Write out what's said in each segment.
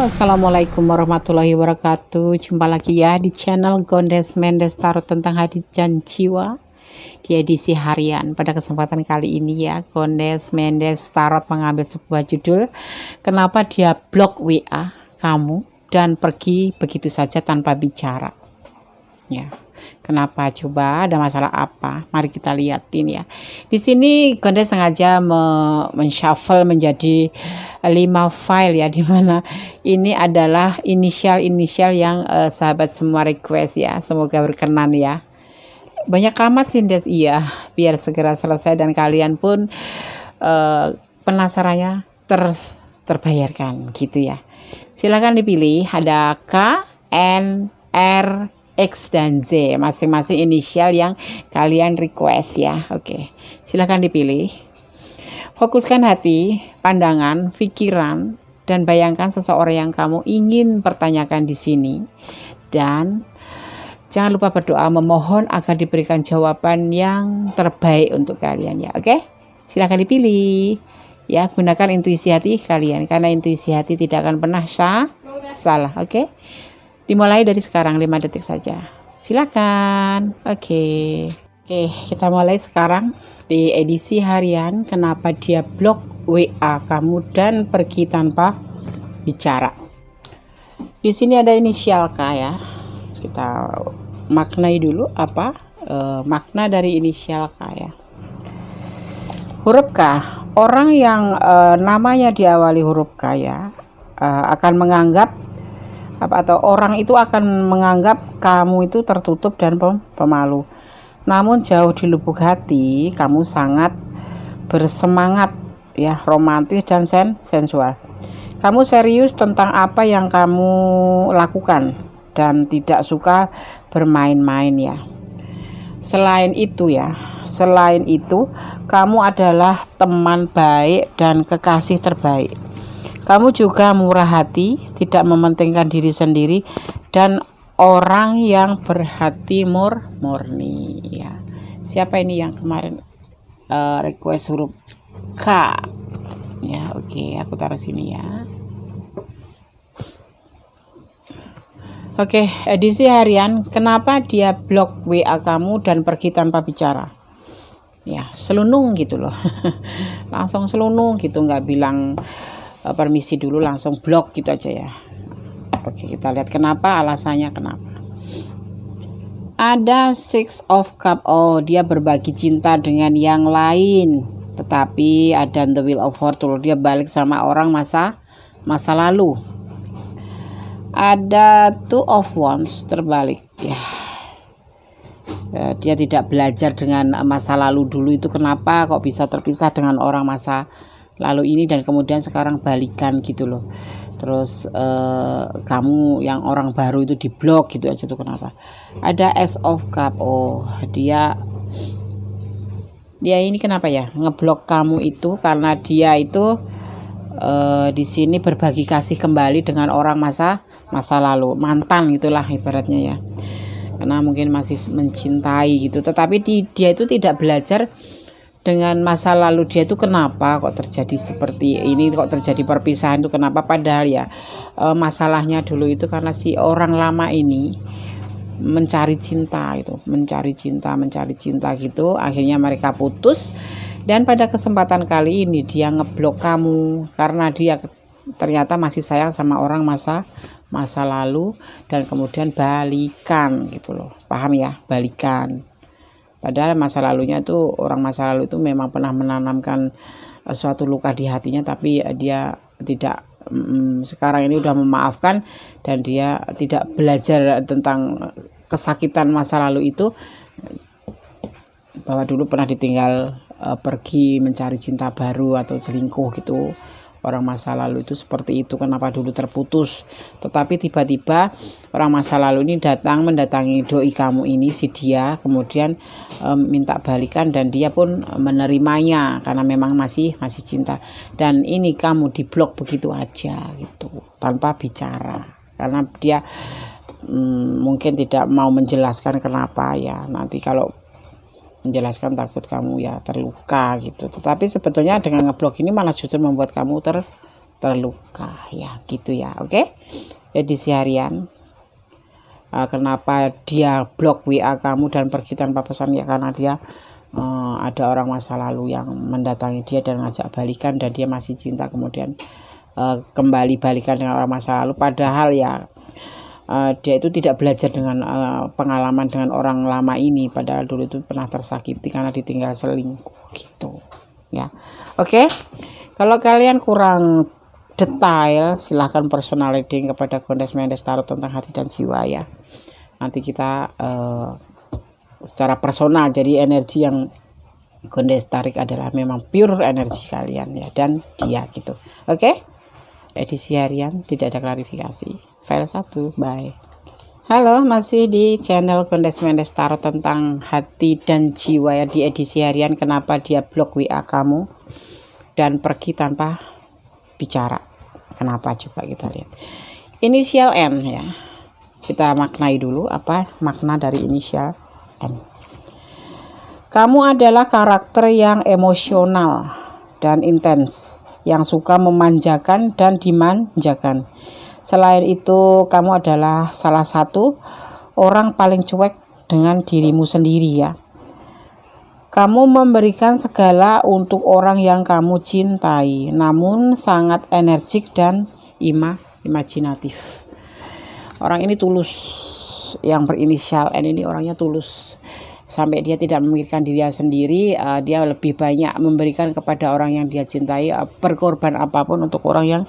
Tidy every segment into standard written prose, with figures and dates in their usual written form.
Assalamualaikum warahmatullahi wabarakatuh. Jumpa lagi ya di channel Gondes Mendes Tarot tentang hati dan jiwa di edisi harian. Pada kesempatan kali ini ya, Gondes Mendes Tarot mengambil sebuah judul, kenapa dia blok WA kamu dan pergi begitu saja tanpa bicara. Ya, kenapa? Coba ada masalah apa? Mari kita lihatin ya. Di sini Gondes sengaja men-shuffle menjadi 5 file ya, dimana ini adalah inisial yang sahabat semua request ya. Semoga berkenan ya. Banyak amat sih Des, iya, biar segera selesai dan kalian pun penasarannya terbayarkan gitu ya. Silakan dipilih, ada K, N, R, X dan Z, masing-masing inisial yang kalian request ya. Oke, silahkan dipilih. Fokuskan hati, pandangan, pikiran, dan bayangkan seseorang yang kamu ingin pertanyakan di sini. Dan jangan lupa berdoa memohon agar diberikan jawaban yang terbaik untuk kalian ya. Oke, silahkan dipilih. Ya, gunakan intuisi hati kalian, karena intuisi hati tidak akan pernah salah. Oke. Dimulai dari sekarang 5 detik saja. Silakan. Oke, kita mulai sekarang di edisi harian. Kenapa dia blok WA kamu dan pergi tanpa bicara? Di sini ada inisial K ya. Kita maknai dulu apa makna dari inisial K ya. Huruf K, orang yang namanya diawali huruf K ya, akan menganggap atau orang itu akan menganggap kamu itu tertutup dan pemalu. Namun jauh di lubuk hati kamu sangat bersemangat ya, romantis dan sensual. Kamu serius tentang apa yang kamu lakukan dan tidak suka bermain-main ya. Selain itu kamu adalah teman baik dan kekasih terbaik. Kamu juga murah hati, tidak mementingkan diri sendiri, dan orang yang berhati murni ya. Siapa ini yang kemarin request huruf K ya? Oke, aku taruh sini ya. Oke, edisi harian, kenapa dia blok WA kamu dan pergi tanpa bicara? Ya, selunung gitu loh. Langsung selunung gitu, nggak bilang permisi dulu, langsung blok gitu aja ya. Oke, kita lihat kenapa, alasannya kenapa. Ada Six of Cup. Oh, dia berbagi cinta dengan yang lain. Tetapi ada The Wheel of Fortune, dia balik sama orang masa lalu. Ada Two of Wands, terbalik ya. Dia tidak belajar dengan masa lalu dulu itu, kenapa kok bisa terpisah dengan orang masa lalu ini dan kemudian sekarang balikan gitu loh. Terus kamu yang orang baru itu diblok gitu aja tuh, kenapa? Ada Ace of Cup. Oh, dia ini kenapa ya ngeblok kamu itu karena dia itu di sini berbagi kasih kembali dengan orang masa lalu, mantan gitulah ibaratnya ya. Karena mungkin masih mencintai gitu, tetapi dia itu tidak belajar dengan masa lalu dia itu, kenapa kok terjadi seperti ini, kok terjadi perpisahan itu kenapa, padahal ya masalahnya dulu itu karena si orang lama ini mencari cinta gitu, akhirnya mereka putus. Dan pada kesempatan kali ini dia ngeblok kamu karena dia ternyata masih sayang sama orang masa lalu dan kemudian balikan gitu loh, paham ya, balikan. Padahal masa lalunya itu, orang masa lalu itu memang pernah menanamkan suatu luka di hatinya, tapi dia tidak sekarang ini udah memaafkan dan dia tidak belajar tentang kesakitan masa lalu itu, bahwa dulu pernah ditinggal pergi mencari cinta baru atau selingkuh gitu. Orang masa lalu itu seperti itu, kenapa dulu terputus. Tetapi tiba-tiba orang masa lalu ini mendatangi doi kamu ini, si dia, kemudian minta balikan dan dia pun menerimanya karena memang masih cinta. Dan ini kamu diblok begitu aja gitu, tanpa bicara. Karena dia mungkin tidak mau menjelaskan kenapa ya. Nanti kalau menjelaskan takut kamu ya terluka gitu. Tetapi sebetulnya dengan ngeblok ini malah justru membuat kamu terluka ya, gitu ya. Oke, edisi harian. Kenapa dia blok WA kamu dan pergi tanpa pesan? Ya karena dia ada orang masa lalu yang mendatangi dia dan ngajak balikan, dan dia masih cinta, kemudian kembali balikan dengan orang masa lalu, padahal ya dia itu tidak belajar dengan pengalaman dengan orang lama ini, padahal dulu itu pernah tersakiti karena ditinggal selingkuh gitu ya. Oke, kalau kalian kurang detail silahkan personal reading kepada Gondes Mendes Tarot tentang hati dan jiwa ya. Nanti kita secara personal, jadi energi yang Gondes tarik adalah memang pure energi kalian ya, dan dia gitu. Oke, edisi harian tidak ada klarifikasi. File 1, bye. Halo, masih di channel Gondes Mendes Tarot tentang hati dan jiwa ya. Di edisi harian, kenapa dia blok WA kamu dan pergi tanpa bicara? Kenapa? Coba kita lihat. Inisial N ya. Kita maknai dulu apa makna dari inisial N. Kamu adalah karakter yang emosional dan intens, yang suka memanjakan dan dimanjakan. Selain itu, kamu adalah salah satu orang paling cuek dengan dirimu sendiri ya. Kamu memberikan segala untuk orang yang kamu cintai, namun sangat energik dan imajinatif. Orang ini tulus, yang berinisial N ini orangnya tulus. Sampai dia tidak memikirkan dirinya sendiri, dia lebih banyak memberikan kepada orang yang dia cintai, berkorban apapun untuk orang yang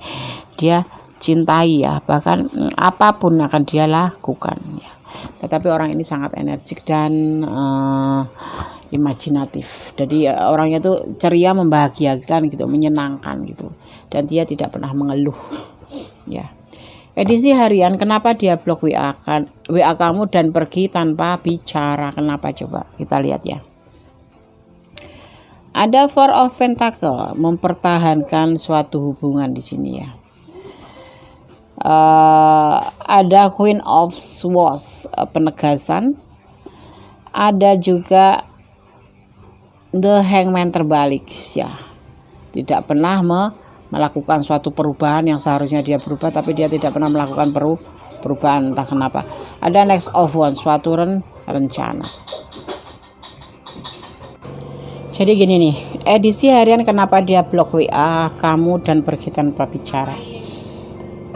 dia cintai ya. Bahkan apapun akan dia lakukan ya. Tetapi orang ini sangat energik dan imajinatif. Jadi orangnya tuh ceria, membahagiakan gitu, menyenangkan gitu, dan dia tidak pernah mengeluh ya. Edisi harian, kenapa dia blok WA kamu dan pergi tanpa bicara? Kenapa? Coba kita lihat ya. Ada Four of Pentacle, mempertahankan suatu hubungan di sini ya. Ada Queen of Swords, penegasan. Ada juga The Hangman terbalik ya. Tidak pernah melakukan suatu perubahan yang seharusnya dia berubah, tapi dia tidak pernah melakukan perubahan, entah kenapa. Ada Next of Wands, suatu rencana. Jadi gini nih, edisi harian kenapa dia blok WA kamu dan pergi tanpa bicara.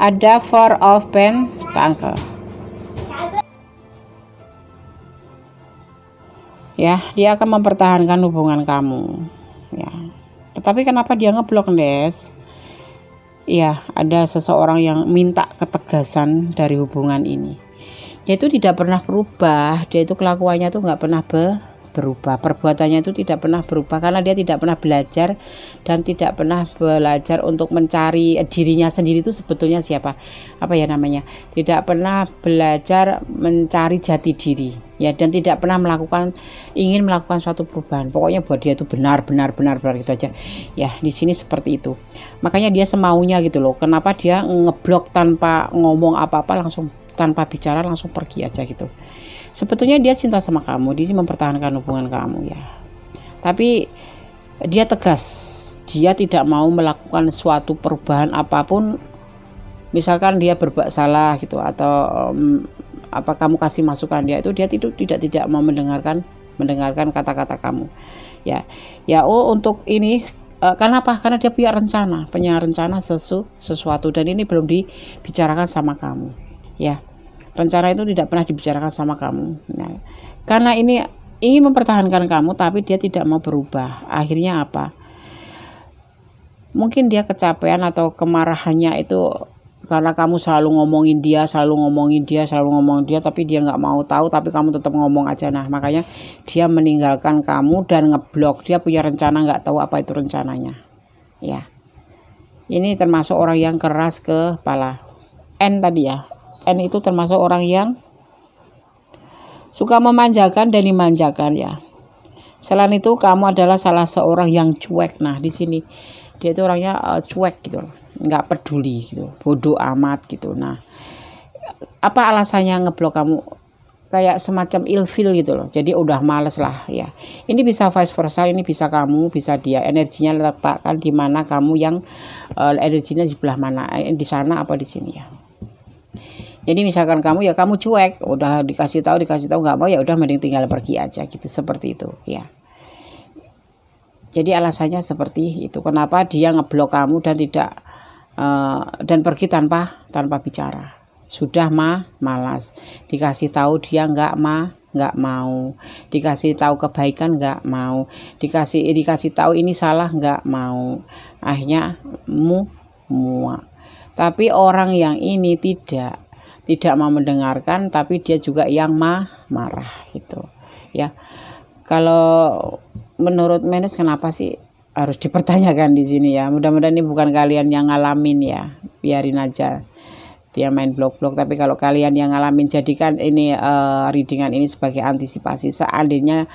Ada Four of Pentacle. Ya, dia akan mempertahankan hubungan kamu ya. Tetapi kenapa dia ngeblok, Des? Ya, ada seseorang yang minta ketegasan dari hubungan ini. Dia itu tidak pernah berubah, dia itu kelakuannya tuh nggak pernah berubah, perbuatannya itu tidak pernah berubah, karena dia tidak pernah belajar dan tidak pernah belajar untuk mencari dirinya sendiri itu sebetulnya siapa, apa ya namanya, tidak pernah belajar mencari jati diri ya, dan tidak pernah ingin melakukan suatu perubahan. Pokoknya buat dia itu benar gitu aja ya. Di sini seperti itu, makanya dia semaunya gitu loh. Kenapa dia ngeblok tanpa ngomong apa-apa, langsung tanpa bicara, langsung pergi aja gitu. Sebetulnya dia cinta sama kamu, dia mempertahankan hubungan kamu ya. Tapi dia tegas, dia tidak mau melakukan suatu perubahan apapun. Misalkan dia berbuat salah gitu, atau apa kamu kasih masukan dia tidak mau mendengarkan kata-kata kamu. Ya, untuk ini kenapa? Karena dia punya rencana sesuatu, dan ini belum dibicarakan sama kamu. Ya. Rencana itu tidak pernah dibicarakan sama kamu. Nah, karena ini ingin mempertahankan kamu, tapi dia tidak mau berubah. Akhirnya apa? Mungkin dia kecapean, atau kemarahannya itu karena kamu selalu ngomongin dia, tapi dia nggak mau tahu, tapi kamu tetap ngomong aja. Nah, makanya dia meninggalkan kamu dan ngeblok. Dia punya rencana, nggak tahu apa itu rencananya. Ya, ini termasuk orang yang keras kepala. N tadi ya. N itu termasuk orang yang suka memanjakan dan dimanjakan ya. Selain itu, kamu adalah salah seorang yang cuek. Nah, di sini dia itu orangnya cuek gitu, nggak peduli gitu, bodoh amat gitu. Nah, apa alasannya ngeblok kamu? kayak semacam ilfil gitu loh. Jadi udah males lah ya. Ini bisa vice versa, ini bisa kamu, bisa dia. Energinya letakkan di mana kamu yang energinya di sebelah mana, di sana apa di sini ya. Jadi misalkan kamu ya kamu cuek, udah dikasih tahu nggak mau ya udah mending tinggal pergi aja gitu, seperti itu ya. Jadi alasannya seperti itu. Kenapa dia ngeblok kamu dan tidak dan pergi tanpa bicara. Sudah malas. Dikasih tahu dia nggak mau. Dikasih tahu kebaikan nggak mau. Dikasih tahu ini salah nggak mau. Akhirnya muak. Tapi orang yang ini tidak mau mendengarkan, tapi dia juga yang marah gitu ya. Kalau menurut Menes kenapa sih harus dipertanyakan di sini ya. Mudah-mudahan ini bukan kalian yang ngalamin ya, biarin aja dia main blok-blok. Tapi kalau kalian yang ngalamin, jadikan ini readingan ini sebagai antisipasi. Seandainya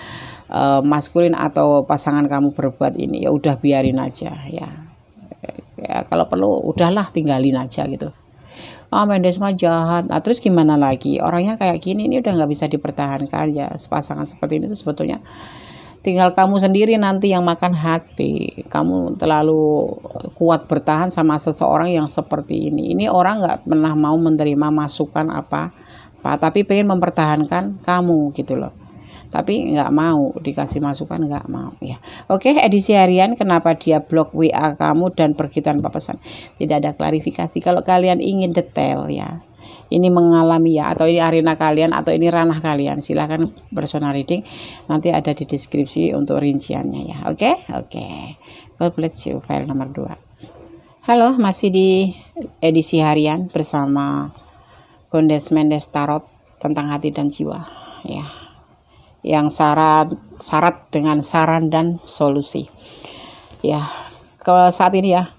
maskulin atau pasangan kamu berbuat ini, ya udah biarin aja ya. Kalau perlu udahlah tinggalin aja gitu. Mendes mah jahat. Nah, terus gimana lagi? Orangnya kayak gini, ini udah nggak bisa dipertahankan ya. Pasangan seperti ini tuh sebetulnya tinggal kamu sendiri nanti yang makan hati. Kamu terlalu kuat bertahan sama seseorang yang seperti ini. Ini orang nggak pernah mau menerima masukan apa, tapi pengen mempertahankan kamu gitu loh. Tapi nggak mau dikasih masukan, nggak mau ya. Oke, edisi harian kenapa dia blok WA kamu dan pergi tanpa pesan. Tidak ada klarifikasi. Kalau kalian ingin detail ya, ini mengalami ya, atau ini arena kalian atau ini ranah kalian, silahkan personal reading, nanti ada di deskripsi untuk rinciannya ya. Oke. God bless you. File nomor 2. Halo, masih di edisi harian bersama Gondes Mendes Tarot tentang hati dan jiwa ya, yang syarat dengan saran dan solusi ya. Kalau saat ini ya,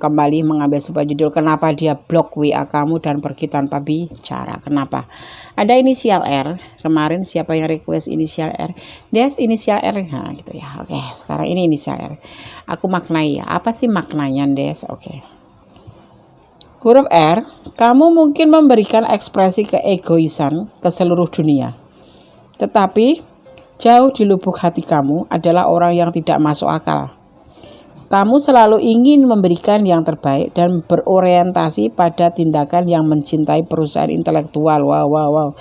kembali mengambil sebuah judul, kenapa dia blok WA kamu dan pergi tanpa bicara. Kenapa? Ada inisial R. Kemarin siapa yang request inisial R? Des inisial R. Nah gitu ya. Oke, sekarang ini inisial R. Aku maknai ya. Apa sih maknanya Des? Oke. Huruf R, kamu mungkin memberikan ekspresi keegoisan ke seluruh dunia. Tetapi jauh di lubuk hati kamu adalah orang yang tidak masuk akal. Kamu selalu ingin memberikan yang terbaik dan berorientasi pada tindakan yang mencintai perusahaan intelektual. Wow.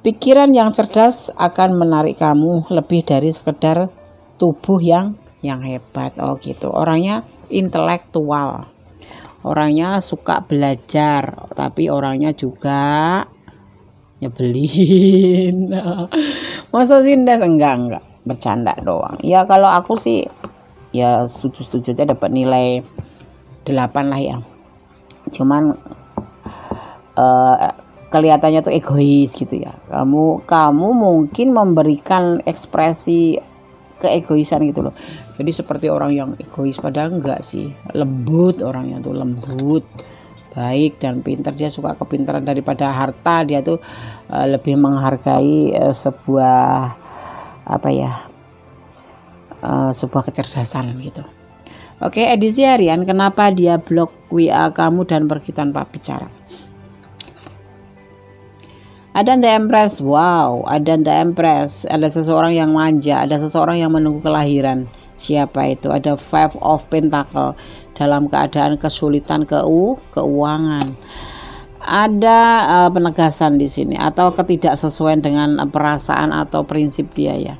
Pikiran yang cerdas akan menarik kamu lebih dari sekedar tubuh yang hebat. Oh gitu. Orangnya intelektual. Orangnya suka belajar, tapi orangnya juga nyebelin. Masa sih Des? Enggak, bercanda doang. Ya kalau aku sih ya setuju aja dapat nilai 8 lah ya. Cuman kelihatannya tuh egois gitu ya. Kamu mungkin memberikan ekspresi keegoisan gitu loh. Jadi seperti orang yang egois, padahal enggak sih. Lembut, orangnya tuh lembut, baik dan pintar. Dia suka kepintaran daripada harta. Dia tuh lebih menghargai sebuah sebuah kecerdasan gitu. Oke, edisi harian kenapa dia blok WA kamu dan pergi tanpa bicara. Ada The Empress. Wow, ada The Empress. Ada seseorang yang manja, ada seseorang yang menunggu kelahiran. Siapa itu? Ada Five of Pentacle dalam keadaan kesulitan keuangan. Ada penegasan di sini atau ketidaksesuaian dengan perasaan atau prinsip dia ya.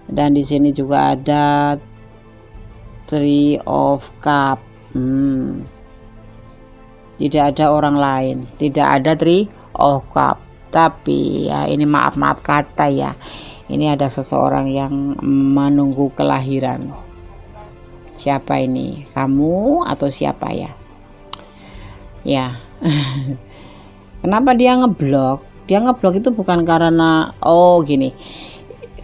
Dan di sini juga ada Three of Cup. Tidak ada orang lain, tidak ada Three of Cup. Tapi ya ini maaf kata ya. Ini ada seseorang yang menunggu kelahiran. Siapa ini? Kamu atau siapa ya? Ya. Kenapa dia ngeblok? Dia ngeblok itu bukan karena gini.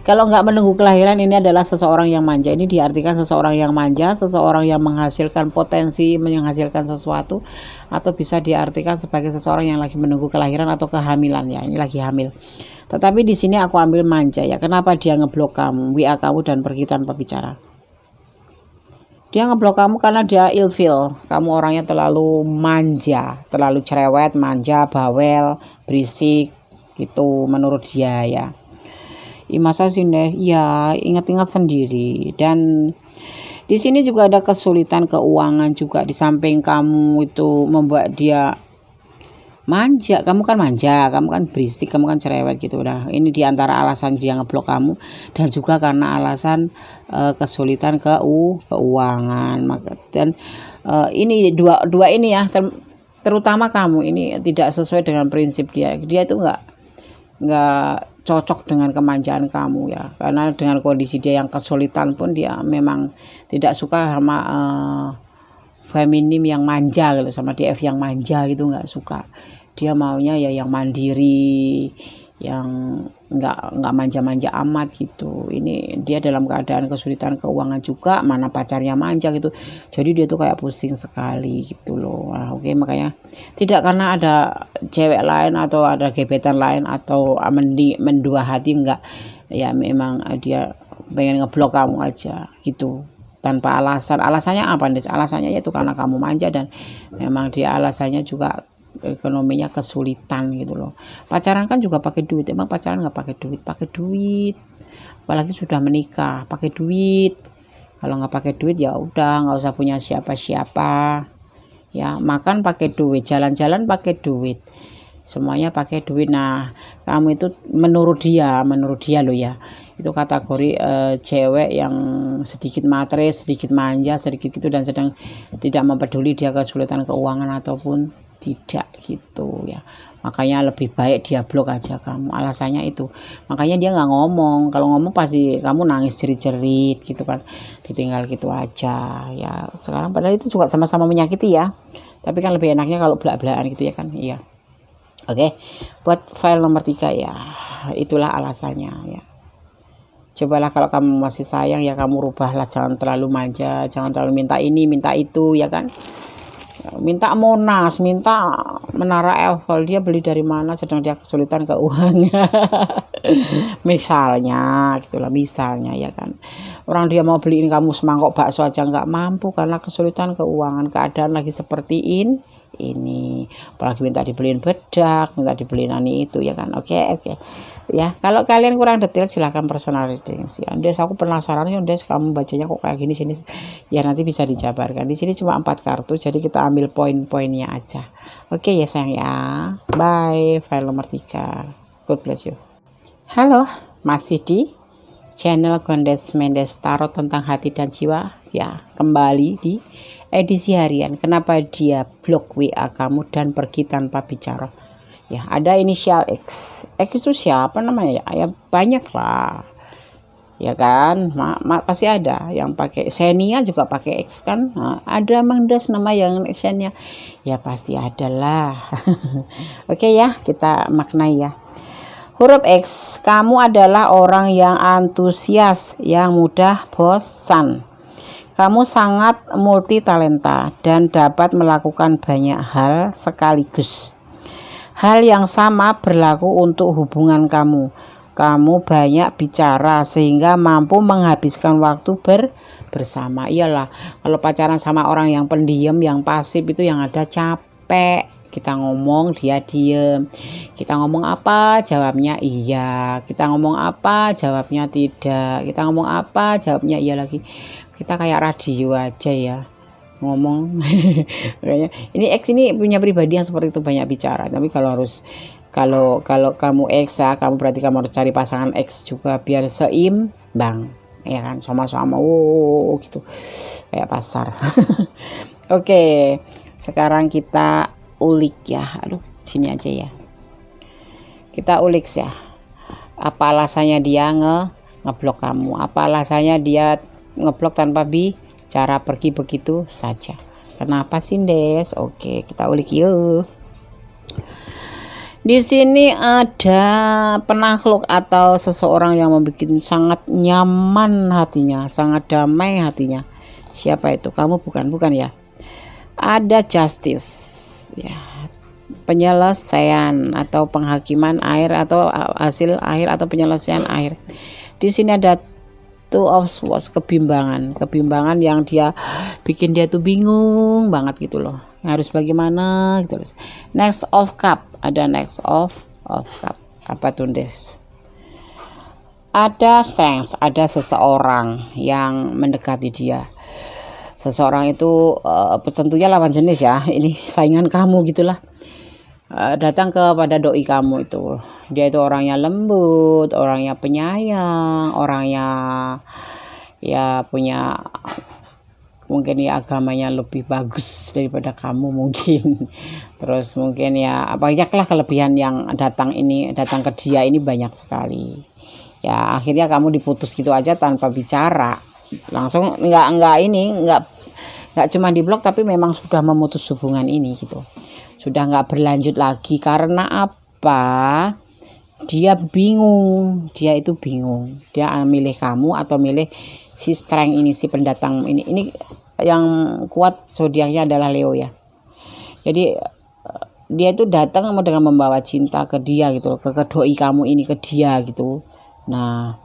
Kalau nggak menunggu kelahiran, ini adalah seseorang yang manja. Ini diartikan seseorang yang manja, seseorang yang menghasilkan potensi, menghasilkan sesuatu, atau bisa diartikan sebagai seseorang yang lagi menunggu kelahiran atau kehamilan ya. Ini lagi hamil. Tetapi di sini aku ambil manja ya. Kenapa dia ngeblok kamu, WA kamu dan pergi tanpa bicara? Dia ngeblok kamu karena dia ilfeel. Kamu orangnya terlalu manja, terlalu cerewet, manja, bawel, berisik. gitu menurut dia ya. Masa sih Des? Ya ingat-ingat sendiri. Dan di sini juga ada kesulitan keuangan juga, di samping kamu itu membuat dia manja, kamu kan manja, kamu kan berisik, kamu kan cerewet gitu. Udah, ini diantara alasan dia ngeblok kamu, dan juga karena alasan kesulitan keuangan. Dan ini dua ini ya, terutama kamu ini tidak sesuai dengan prinsip dia. Dia itu nggak cocok dengan kemanjaan kamu ya, karena dengan kondisi dia yang kesulitan pun dia memang tidak suka sama feminim yang manja gitu, sama DF yang manja gitu, nggak suka. Dia maunya ya yang mandiri, yang nggak manja-manja amat gitu. Ini dia dalam keadaan kesulitan keuangan juga, mana pacarnya manja gitu, jadi dia tuh kayak pusing sekali gitu loh. Nah, oke, makanya tidak karena ada cewek lain atau ada gebetan lain atau mendua hati, enggak ya, memang dia pengen ngeblok kamu aja gitu tanpa alasan. Alasannya apa nih? Alasannya yaitu karena kamu manja, dan memang dia alasannya juga ekonominya kesulitan gitu loh. Pacaran kan juga pakai duit. Emang pacaran nggak pakai duit? Pakai duit. Apalagi sudah menikah pakai duit. Kalau nggak pakai duit ya udah nggak usah punya siapa-siapa. Ya, makan pakai duit, jalan-jalan pakai duit, semuanya pakai duit. Nah, kamu itu menurut dia loh ya, itu kategori cewek yang sedikit matre, sedikit manja, sedikit gitu, dan sedang tidak mempeduli dia kesulitan keuangan ataupun tidak gitu ya. Makanya lebih baik dia blok aja kamu, alasannya itu. Makanya dia nggak ngomong, kalau ngomong pasti kamu nangis jerit-jerit gitu kan, ditinggal gitu aja ya. Sekarang padahal itu juga sama-sama menyakiti ya, tapi kan lebih enaknya kalau belak-belakan gitu ya kan. Iya, oke. Buat file nomor 3 ya, itulah alasannya ya. Cobalah kalau kamu masih sayang ya, kamu rubahlah, jangan terlalu manja, jangan terlalu minta ini minta itu ya kan. Minta Monas, minta Menara Eiffel, dia beli dari mana sedang dia kesulitan keuangan. Misalnya gitulah, misalnya ya kan. Orang dia mau beliin kamu semangkok bakso aja nggak mampu karena kesulitan keuangan, keadaan lagi seperti ini, apalagi minta dibeliin bedak, minta dibeliin ini itu ya kan. Oke ya, kalau kalian kurang detail silahkan personal reading ya. Des, aku penasaran ya Des, kamu bacanya kok kayak gini sini ya, nanti bisa dijabarkan. Di sini cuma 4 kartu, jadi kita ambil poin-poinnya aja. Oke ya sayang ya, bye. File nomor 3, God bless you. Halo, masih di channel Gondes Mendes Tarot tentang hati dan jiwa ya, kembali di edisi harian. Kenapa dia blok WA kamu dan pergi tanpa bicara ya? Ada inisial X. X itu siapa namanya ya? Ya banyak lah ya kan. Pasti ada yang pakai Xenia, juga pakai X kan. Nah, ada Mendes nama yang Xenia ya, pasti ada lah. Oke ya, kita maknai ya. Huruf X, kamu adalah orang yang antusias, yang mudah bosan. Kamu sangat multi talenta dan dapat melakukan banyak hal sekaligus. Hal yang sama berlaku untuk hubungan kamu. Kamu banyak bicara sehingga mampu menghabiskan waktu bersama. Iyalah, kalau pacaran sama orang yang pendiam, yang pasif, itu yang ada capek. Kita ngomong dia diem, kita ngomong apa jawabnya iya, kita ngomong apa jawabnya tidak, kita ngomong apa jawabnya iya lagi. Kita kayak radio aja ya ngomong. Ini X ini punya pribadi yang seperti itu, banyak bicara. Tapi kalau kamu X ya, kamu berarti kamu harus cari pasangan X juga biar seimbang ya kan, sama-sama gitu kayak pasar. Oke, sekarang kita ulik ya. Aduh, sini aja ya. Kita ulik ya. Apa alasannya dia ngeblok kamu? Apa alasannya dia ngeblok tanpa bicara, pergi begitu saja? Kenapa sih Des? Oke, kita ulik yuk. Di sini ada penakluk atau seseorang yang membuat sangat nyaman hatinya, sangat damai hatinya. Siapa itu? Kamu bukan ya? Ada justice ya, penyelesaian atau penghakiman akhir atau hasil akhir atau penyelesaian akhir. Di sini ada Two of Swords, kebimbangan yang dia bikin dia tuh bingung banget gitu loh, harus bagaimana gitu loh. Next of Cup, ada Next of Cup. Apa tuh Des? Ada strength, ada seseorang yang mendekati dia. Seseorang itu tentunya lawan jenis ya, ini saingan kamu gitulah. Datang kepada doi kamu itu. Dia itu orangnya lembut, orangnya penyayang, orangnya ya punya mungkin ya agamanya lebih bagus daripada kamu mungkin. Terus mungkin ya banyaklah kelebihan yang datang ke dia ini banyak sekali. Ya akhirnya kamu diputus gitu aja tanpa bicara. Langsung nggak cuma diblok tapi memang sudah memutus hubungan ini gitu. Sudah nggak berlanjut lagi karena apa? Dia bingung, dia itu bingung. Dia milih kamu atau milih si strength ini, si pendatang ini. Ini yang kuat zodiaknya adalah Leo ya. Jadi dia itu datang dengan membawa cinta ke dia gitu, ke doi kamu ini ke dia gitu. Nah,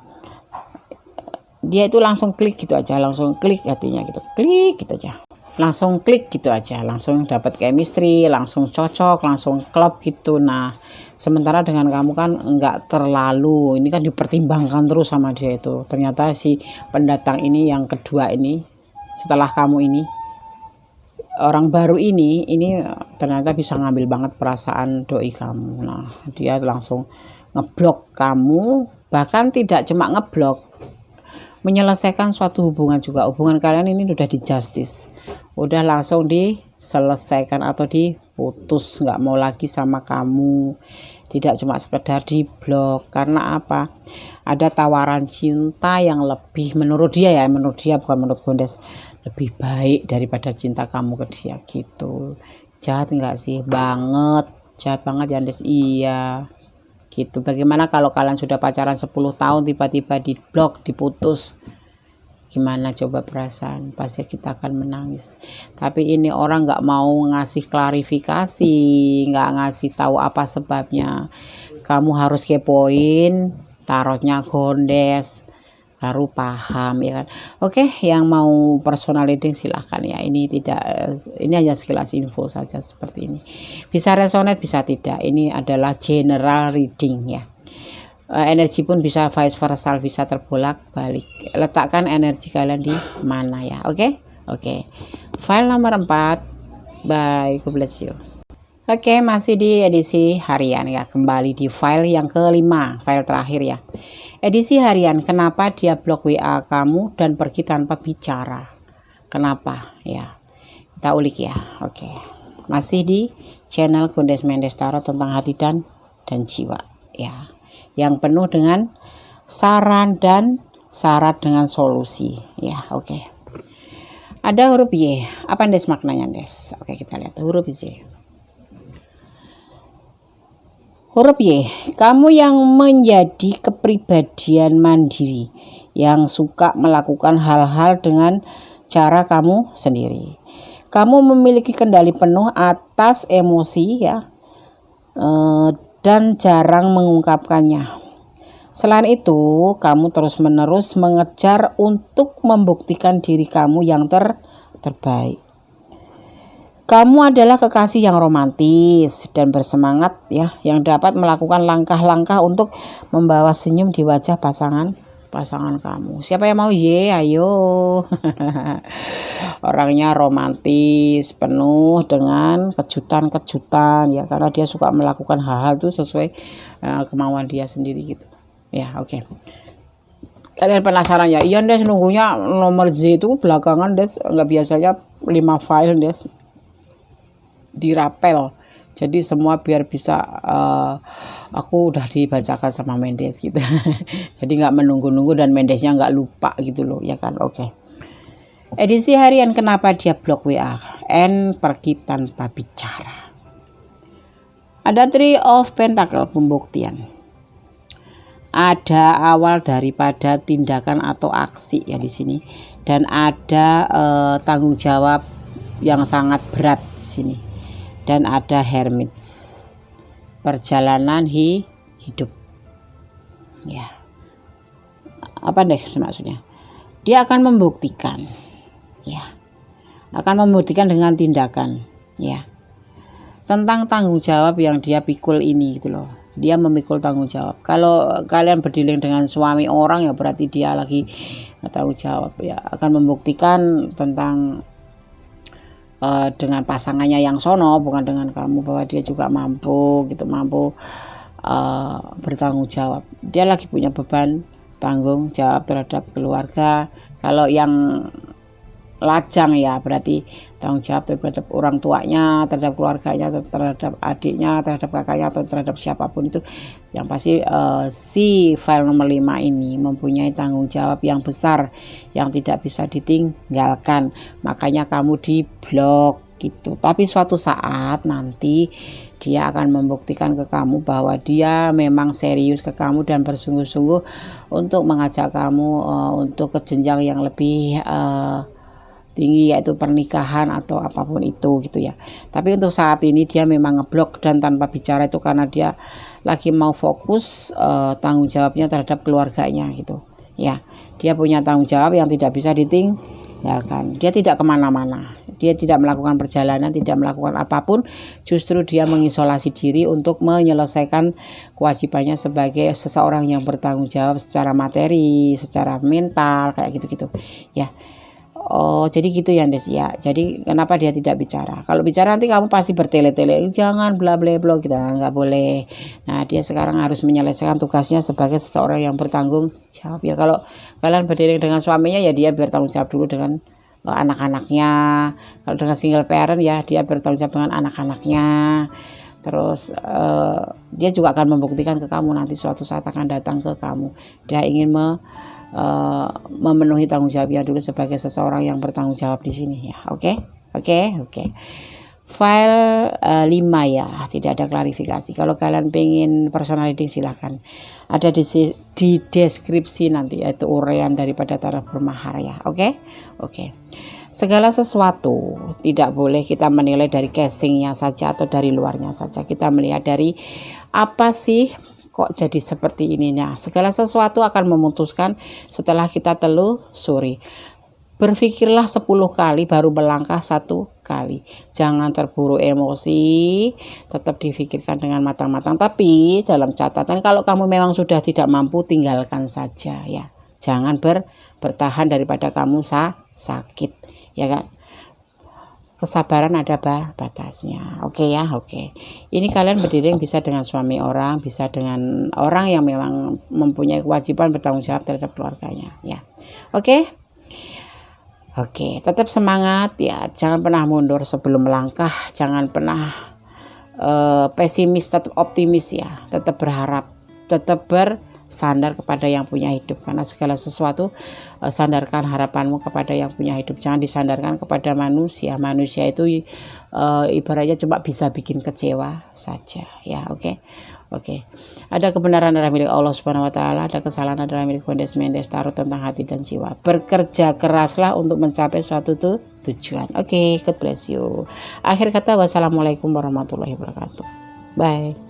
dia itu langsung klik gitu aja, langsung klik hatinya gitu, klik gitu aja. Langsung klik gitu aja, langsung dapat chemistry, langsung cocok, langsung klop gitu. Nah, sementara dengan kamu kan enggak terlalu, ini kan dipertimbangkan terus sama dia itu. Ternyata si pendatang ini yang kedua ini, setelah kamu ini, orang baru ini ternyata bisa ngambil banget perasaan doi kamu. Nah, dia langsung ngeblok kamu, bahkan tidak cuma ngeblok, menyelesaikan suatu hubungan juga. Hubungan kalian ini udah di justice, udah langsung diselesaikan atau diputus, nggak mau lagi sama kamu. Tidak cuma sekedar di blok. Karena apa? Ada tawaran cinta yang lebih, menurut dia bukan menurut Gondes, lebih baik daripada cinta kamu ke dia gitu. Jahat nggak sih? Jahat banget ya Des. Iya gitu. Bagaimana kalau kalian sudah pacaran 10 tahun tiba-tiba di blok, diputus, gimana coba perasaan? Pasti kita akan menangis. Tapi ini orang nggak mau ngasih klarifikasi, nggak ngasih tahu apa sebabnya. Kamu harus kepoin tarotnya Gondes, baru paham ya kan. Oke, yang mau personal reading silahkan ya. Ini hanya sekilas info saja seperti ini. Bisa resonate, bisa tidak. Ini adalah general reading ya. Energi pun bisa vice versa, bisa terbolak balik. Letakkan energi kalian di mana ya. Oke. File nomor 4. Bye, God bless you. Oke, masih di edisi harian ya. Kembali di file yang kelima, file terakhir ya. Edisi harian, kenapa dia blok WA kamu dan pergi tanpa bicara? Kenapa? Ya, kita ulik ya. Oke, masih di channel Gondes Mendes Tarot tentang hati dan jiwa ya, yang penuh dengan saran dan syarat dengan solusi ya. Oke, ada huruf Y. Apa Des maknanya Des? Oke, kita lihat huruf Y. Huruf Y, kamu yang menjadi kepribadian mandiri, yang suka melakukan hal-hal dengan cara kamu sendiri. Kamu memiliki kendali penuh atas emosi ya, dan jarang mengungkapkannya. Selain itu, kamu terus-menerus mengejar untuk membuktikan diri kamu yang terbaik. Kamu adalah kekasih yang romantis dan bersemangat ya, yang dapat melakukan langkah-langkah untuk membawa senyum di wajah pasangan kamu. Siapa yang mau ayo. Orangnya romantis, penuh dengan kejutan-kejutan ya, karena dia suka melakukan hal-hal itu sesuai kemauan dia sendiri gitu. Ya, oke. Kalian penasaran ya? Iya Des, nunggunya nomor Z itu belakangan Des, nggak biasanya 5 file Des dirapel, jadi semua biar bisa aku udah dibacakan sama Mendes gitu. Jadi nggak menunggu-nunggu dan Mendesnya nggak lupa gitu loh ya kan. Oke. Edisi harian, kenapa dia blok WA N, pergi tanpa bicara. Ada Three of Pentacle, pembuktian. Ada awal daripada tindakan atau aksi ya di sini, dan ada tanggung jawab yang sangat berat di sini. Dan ada Hermit, perjalanan hidup ya. Apa deh maksudnya? Dia akan membuktikan ya, akan membuktikan dengan tindakan ya, tentang tanggung jawab yang dia pikul ini gitu loh. dia memikul tanggung jawab. Kalau kalian berdealing dengan suami orang, ya berarti dia lagi tanggung jawab, ya akan membuktikan tentang dengan pasangannya yang sono, bukan dengan kamu, bahwa dia juga mampu gitu, mampu bertanggung jawab. Dia lagi punya beban tanggung jawab terhadap keluarga. Kalau yang lajang, ya berarti tanggung jawab terhadap orang tuanya, terhadap keluarganya, terhadap adiknya, terhadap kakaknya, atau terhadap siapapun itu. Yang pasti si file nomor 5 ini mempunyai tanggung jawab yang besar yang tidak bisa ditinggalkan. Makanya kamu diblok gitu. Tapi suatu saat nanti dia akan membuktikan ke kamu bahwa dia memang serius ke kamu dan bersungguh-sungguh untuk mengajak kamu untuk ke jenjang yang lebih tinggi, yaitu pernikahan atau apapun itu gitu ya. Tapi untuk saat ini dia memang ngeblok dan tanpa bicara, itu karena dia lagi mau fokus tanggung jawabnya terhadap keluarganya gitu ya. Dia punya tanggung jawab yang tidak bisa ditinggalkan. Dia tidak kemana-mana, dia tidak melakukan perjalanan, tidak melakukan apapun. Justru dia mengisolasi diri untuk menyelesaikan kewajibannya sebagai seseorang yang bertanggung jawab secara materi, secara mental, kayak gitu-gitu ya. Oh, jadi gitu ya Des ya. Jadi kenapa dia tidak bicara? Kalau bicara nanti kamu pasti bertele-tele, jangan bla bla bla gitu, nggak boleh. Nah, dia sekarang harus menyelesaikan tugasnya sebagai seseorang yang bertanggung jawab ya. Kalau kalian berdiri dengan suaminya, ya dia bertanggung jawab dulu dengan anak-anaknya. Kalau dengan single parent, ya dia bertanggung jawab dengan anak-anaknya. Terus dia juga akan membuktikan ke kamu, nanti suatu saat akan datang ke kamu. Dia ingin memenuhi tanggung jawabnya dulu sebagai seseorang yang bertanggung jawab di sini ya. Oke. File 5 ya, tidak ada klarifikasi. Kalau kalian pengen personal reading silahkan, ada di deskripsi nanti, yaitu uraian daripada taraf bermahar ya. Oke. Segala sesuatu tidak boleh kita menilai dari casingnya saja atau dari luarnya saja. Kita melihat dari apa sih kok jadi seperti ininya. Segala sesuatu akan memutuskan setelah kita telusuri. Berpikirlah 10 kali baru melangkah 1 kali. Jangan terburu emosi, tetap difikirkan dengan matang-matang. Tapi dalam catatan, kalau kamu memang sudah tidak mampu, tinggalkan saja ya. Jangan bertahan daripada kamu sakit ya kan. Kesabaran ada batasnya. Oke. Ini kalian berdiri bisa dengan suami orang, bisa dengan orang yang memang mempunyai kewajiban bertanggung jawab terhadap keluarganya ya. Oke, tetap semangat ya. Jangan pernah mundur sebelum melangkah. Jangan pernah pesimis, tetap optimis ya. Tetap berharap, tetap bersandar kepada yang punya hidup, karena segala sesuatu sandarkan harapanmu kepada yang punya hidup. Jangan disandarkan kepada manusia. Manusia itu ibaratnya cuma bisa bikin kecewa saja ya. Oke. Ada kebenaran adalah milik Allah Subhanahu wa taala, ada kesalahan adalah milik Kondes Mendes. Taruh tentang hati dan jiwa. Bekerja keraslah untuk mencapai suatu tujuan. Oke, God bless you. Akhir kata, wassalamualaikum warahmatullahi wabarakatuh. Bye.